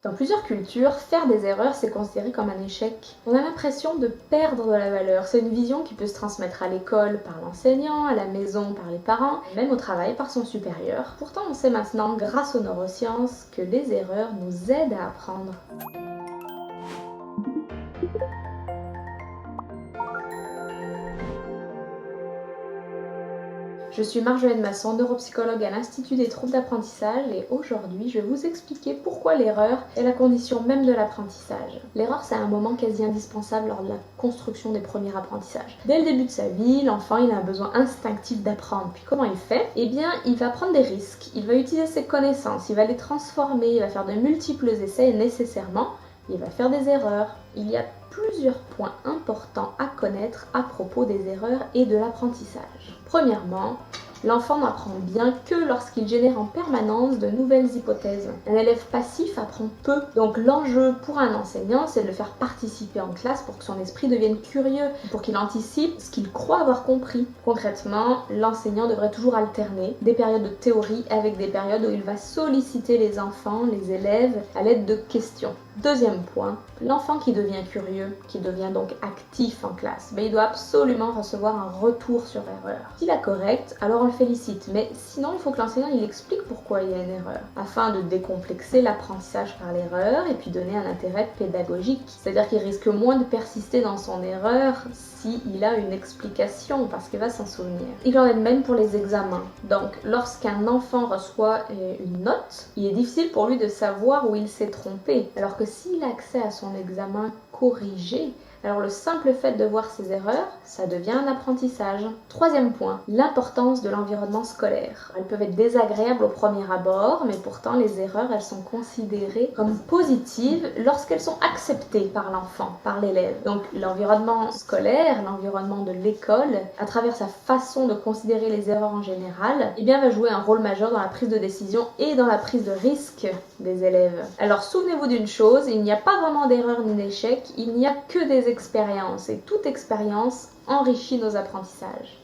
Dans plusieurs cultures, faire des erreurs, c'est considéré comme un échec. On a l'impression de perdre de la valeur. C'est une vision qui peut se transmettre à l'école par l'enseignant, à la maison par les parents, même au travail par son supérieur. Pourtant, on sait maintenant, grâce aux neurosciences, que les erreurs nous aident à apprendre. Je suis Marjolaine Masson, neuropsychologue à l'Institut des troubles d'apprentissage et aujourd'hui je vais vous expliquer pourquoi l'erreur est la condition même de l'apprentissage. L'erreur, c'est un moment quasi indispensable lors de la construction des premiers apprentissages. Dès le début de sa vie, l'enfant il a un besoin instinctif d'apprendre. Puis comment il fait? Eh bien, il va prendre des risques, il va utiliser ses connaissances, il va les transformer, il va faire de multiples essais et nécessairement, il va faire des erreurs. Il y a plusieurs points importants à connaître à propos des erreurs et de l'apprentissage. Premièrement, l'enfant n'apprend bien que lorsqu'il génère en permanence de nouvelles hypothèses. Un élève passif apprend peu, donc l'enjeu pour un enseignant, c'est de le faire participer en classe pour que son esprit devienne curieux, pour qu'il anticipe ce qu'il croit avoir compris. Concrètement, l'enseignant devrait toujours alterner des périodes de théorie avec des périodes où il va solliciter les enfants, les élèves, à l'aide de questions. Deuxième point, l'enfant qui devient curieux, qui devient donc actif en classe, il doit absolument recevoir un retour sur erreur. S'il est correct, alors on le félicite, mais sinon il faut que l'enseignant il explique pourquoi il y a une erreur, afin de décomplexer l'apprentissage par l'erreur et puis donner un intérêt pédagogique. C'est-à-dire qu'il risque moins de persister dans son erreur s'il a une explication, parce qu'il va s'en souvenir. Il en est de même pour les examens. Donc lorsqu'un enfant reçoit une note, il est difficile pour lui de savoir où il s'est trompé, alors que s'il a accès à son examen corrigé, alors le simple fait de voir ses erreurs, ça devient un apprentissage. Troisième point, l'importance de l'environnement scolaire. Elles peuvent être désagréables au premier abord, mais pourtant les erreurs, elles sont considérées comme positives lorsqu'elles sont acceptées par l'enfant, par l'élève. Donc l'environnement scolaire, l'environnement de l'école, à travers sa façon de considérer les erreurs en général, va jouer un rôle majeur dans la prise de décision et dans la prise de risque des élèves. Alors souvenez-vous d'une chose, il n'y a pas vraiment d'erreur ni d'échec, il n'y a que des expériences et toute expérience enrichit nos apprentissages.